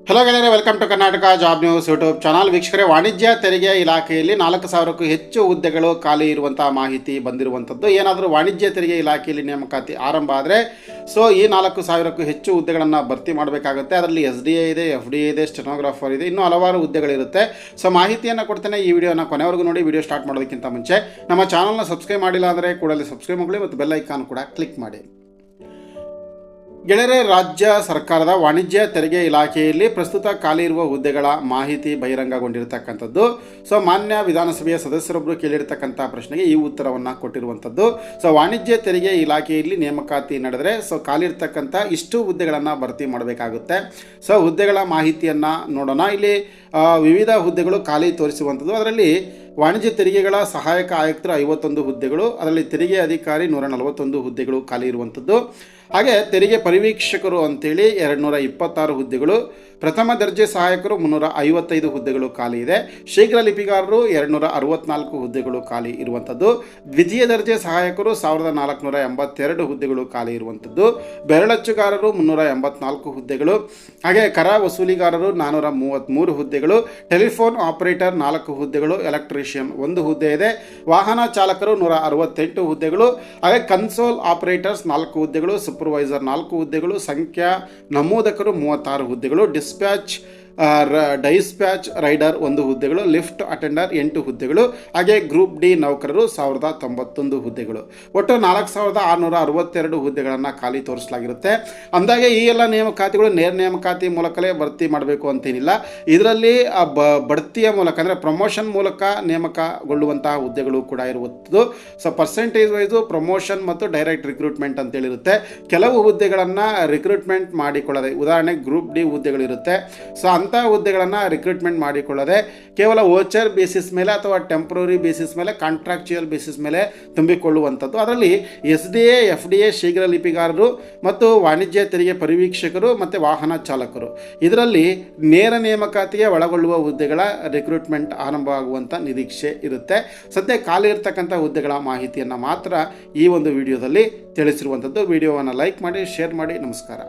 Hello ಗೆಳೆಯರೆ, welcome to Karnataka job news YouTube channel. ವೀಕ್ಷಕರೇ, ವಾಣಿಜ್ಯ ತೆರಿಗೆ ಇಲಾಖೆಯಲ್ಲಿ 4,000ಕ್ಕೂ ಹೆಚ್ಚು ಹುದ್ದೆಗಳು ಖಾಲಿ ಇರುವಂಥ ಮಾಹಿತಿ ಬಂದಿರುವಂಥದ್ದು. ಏನಾದರೂ ವಾಣಿಜ್ಯ ತೆರಿಗೆ ಇಲಾಖೆಯಲ್ಲಿ ನೇಮಕಾತಿ ಆರಂಭ ಆದರೆ ಈ 4,000ಕ್ಕೂ ಹೆಚ್ಚು ಹುದ್ದೆಗಳನ್ನು ಭರ್ತಿ ಮಾಡಬೇಕಾಗುತ್ತೆ. ಅದರಲ್ಲಿ SDA ಇದೆ, FDA ಇದೆ, ಸ್ಟೆನೋಗ್ರಾಫರ್ ಇದೆ, ಇನ್ನೂ ಹಲವಾರು ಹುದ್ದೆಗಳಿರುತ್ತೆ. ಮಾಹಿತಿಯನ್ನು ಕೊಡ್ತೇನೆ. ಈ ವಿಡಿಯೋನ ಕೊನೆವರೆಗೂ ನೋಡಿ. ವಿಡಿಯೋ ಸ್ಟಾರ್ಟ್ ಮಾಡೋದಕ್ಕಿಂತ ಮುಂಚೆ ನಮ್ಮ ಚಾನಲ್ನ ಸಬ್ಸ್ಕ್ರೈಬ್ ಮಾಡಿಲ್ಲ ಅಂದರೆ ಕೂಡಲೇ ಸಬ್ಸ್ಕ್ರೈಬ್ ಮಾಡಿ ಮತ್ತು ಬೆಲ್ ಐಕಾನ್ ಕೂಡ ಕ್ಲಿಕ್ ಮಾಡಿ. ಗೆಳೆಯರೆ, ರಾಜ್ಯ ಸರ್ಕಾರದ ವಾಣಿಜ್ಯ ತೆರಿಗೆ ಇಲಾಖೆಯಲ್ಲಿ ಪ್ರಸ್ತುತ ಖಾಲಿ ಇರುವ ಹುದ್ದೆಗಳ ಮಾಹಿತಿ ಬಹಿರಂಗಗೊಂಡಿರತಕ್ಕಂಥದ್ದು. ಮಾನ್ಯ ವಿಧಾನಸಭೆಯ ಸದಸ್ಯರೊಬ್ಬರು ಕೇಳಿರ್ತಕ್ಕಂಥ ಪ್ರಶ್ನೆಗೆ ಈ ಉತ್ತರವನ್ನು ಕೊಟ್ಟಿರುವಂಥದ್ದು. ವಾಣಿಜ್ಯ ತೆರಿಗೆ ಇಲಾಖೆಯಲ್ಲಿ ನೇಮಕಾತಿ ನಡೆದರೆ ಖಾಲಿ ಇರ್ತಕ್ಕಂಥ ಇಷ್ಟು ಹುದ್ದೆಗಳನ್ನು ಭರ್ತಿ ಮಾಡಬೇಕಾಗುತ್ತೆ. ಹುದ್ದೆಗಳ ಮಾಹಿತಿಯನ್ನು ನೋಡೋಣ. ಇಲ್ಲಿ ವಿವಿಧ ಹುದ್ದೆಗಳು ಖಾಲಿ ತೋರಿಸುವಂಥದ್ದು. ಅದರಲ್ಲಿ ವಾಣಿಜ್ಯ ತೆರಿಗೆಗಳ ಸಹಾಯಕ ಆಯುಕ್ತರು 51 ಹುದ್ದೆಗಳು, ಅದರಲ್ಲಿ ತೆರಿಗೆ ಅಧಿಕಾರಿ 141 ಹುದ್ದೆಗಳು ಖಾಲಿ ಇರುವಂಥದ್ದು. ಹಾಗೆ ತೆರಿಗೆ ಪರಿವೀಕ್ಷಕರು ಅಂತೇಳಿ 226 ಹುದ್ದೆಗಳು, ಪ್ರಥಮ ದರ್ಜೆ ಸಹಾಯಕರು 355 ಹುದ್ದೆಗಳು ಖಾಲಿ ಇದೆ, ಶೀಘ್ರ ಲಿಪಿಗಾರರು 264 ಹುದ್ದೆಗಳು ಖಾಲಿ ಇರುವಂಥದ್ದು, ದ್ವಿತೀಯ ದರ್ಜೆ ಸಹಾಯಕರು 1482 ಹುದ್ದೆಗಳು ಖಾಲಿ ಇರುವಂಥದ್ದು, ಬೆರಳಚ್ಚುಗಾರರು 384 ಹುದ್ದೆಗಳು, ಹಾಗೆ ಕರ ವಸೂಲಿಗಾರರು 433 ಹುದ್ದೆಗಳು, ಟೆಲಿಫೋನ್ ಆಪರೇಟರ್ 4 ಹುದ್ದೆಗಳು, ಎಲೆಕ್ಟ್ರಿಷಿಯನ್ 1 ಹುದ್ದೆ ಇದೆ, ವಾಹನ ಚಾಲಕರು 168 ಹುದ್ದೆಗಳು, ಹಾಗೆ ಕನ್ಸೋಲ್ ಆಪರೇಟರ್ಸ್ 4 ಹುದ್ದೆಗಳು, ಸೂಪರ್ವೈಸರ್ 4 ಹುದ್ದೆಗಳು, ಸಂಖ್ಯಾ ನಮೂದಕರು 36 ಹುದ್ದೆಗಳು, ಡೈಸ್ಪ್ಯಾಚ್ ರೈಡರ್ 1 ಹುದ್ದೆಗಳು, ಲಿಫ್ಟ್ ಅಟೆಂಡರ್ 8 ಹುದ್ದೆಗಳು, ಹಾಗೆ ಗ್ರೂಪ್ ಡಿ ನೌಕರರು 1091 ಹುದ್ದೆಗಳು. ಒಟ್ಟು 4,662 ಹುದ್ದೆಗಳನ್ನು ಖಾಲಿ ತೋರಿಸಲಾಗಿರುತ್ತೆ. ಅಂದಾಗೆ ಈ ಎಲ್ಲ ನೇಮಕಾತಿಗಳು ನೇರ ನೇಮಕಾತಿ ಮೂಲಕಲೇ ಭರ್ತಿ ಮಾಡಬೇಕು ಅಂತೇನಿಲ್ಲ. ಇದರಲ್ಲಿ ಬಡ್ತಿಯ ಮೂಲಕ ಅಂದರೆ ಪ್ರಮೋಷನ್ ಮೂಲಕ ನೇಮಕಗೊಳ್ಳುವಂತಹ ಹುದ್ದೆಗಳು ಕೂಡ ಇರುವುದು. ಪರ್ಸೆಂಟೇಜ್ ವೈಸು ಪ್ರಮೋಷನ್ ಮತ್ತು ಡೈರೆಕ್ಟ್ ರಿಕ್ರೂಟ್ಮೆಂಟ್ ಅಂತೇಳಿರುತ್ತೆ. ಕೆಲವು ಹುದ್ದೆಗಳನ್ನು ರಿಕ್ರೂಟ್ಮೆಂಟ್ ಮಾಡಿಕೊಳ್ಳದೆ, ಉದಾಹರಣೆಗೆ ಗ್ರೂಪ್ ಡಿ ಹುದ್ದೆಗಳಿರುತ್ತೆ. ಅಂಥ ಹುದ್ದೆಗಳನ್ನು ರಿಕ್ರೂಟ್ಮೆಂಟ್ ಮಾಡಿಕೊಳ್ಳದೆ ಕೇವಲ ವೋಚರ್ ಬೇಸಿಸ್ ಮೇಲೆ ಅಥವಾ ಟೆಂಪ್ರರಿ ಬೇಸಿಸ್ ಮೇಲೆ, ಕಾಂಟ್ರಾಕ್ಚುಯಲ್ ಬೇಸಿಸ್ ಮೇಲೆ ತುಂಬಿಕೊಳ್ಳುವಂಥದ್ದು. ಅದರಲ್ಲಿ SDA, FDA, ಶೀಘ್ರ ಲಿಪಿಗಾರರು ಮತ್ತು ವಾಣಿಜ್ಯ ತೆರಿಗೆ ಪರಿವೀಕ್ಷಕರು ಮತ್ತು ವಾಹನ ಚಾಲಕರು, ಇದರಲ್ಲಿ ನೇರ ನೇಮಕಾತಿಗೆ ಒಳಗೊಳ್ಳುವ ಹುದ್ದೆಗಳ ರಿಕ್ರೂಟ್ಮೆಂಟ್ ಆರಂಭವಾಗುವಂಥ ನಿರೀಕ್ಷೆ ಇರುತ್ತೆ. ಸದ್ಯ ಖಾಲಿ ಇರತಕ್ಕಂಥ ಹುದ್ದೆಗಳ ಮಾಹಿತಿಯನ್ನು ಮಾತ್ರ ಈ ಒಂದು ವಿಡಿಯೋದಲ್ಲಿ ತಿಳಿಸಿರುವಂಥದ್ದು. ವಿಡಿಯೋವನ್ನು ಲೈಕ್ ಮಾಡಿ, ಶೇರ್ ಮಾಡಿ. ನಮಸ್ಕಾರ.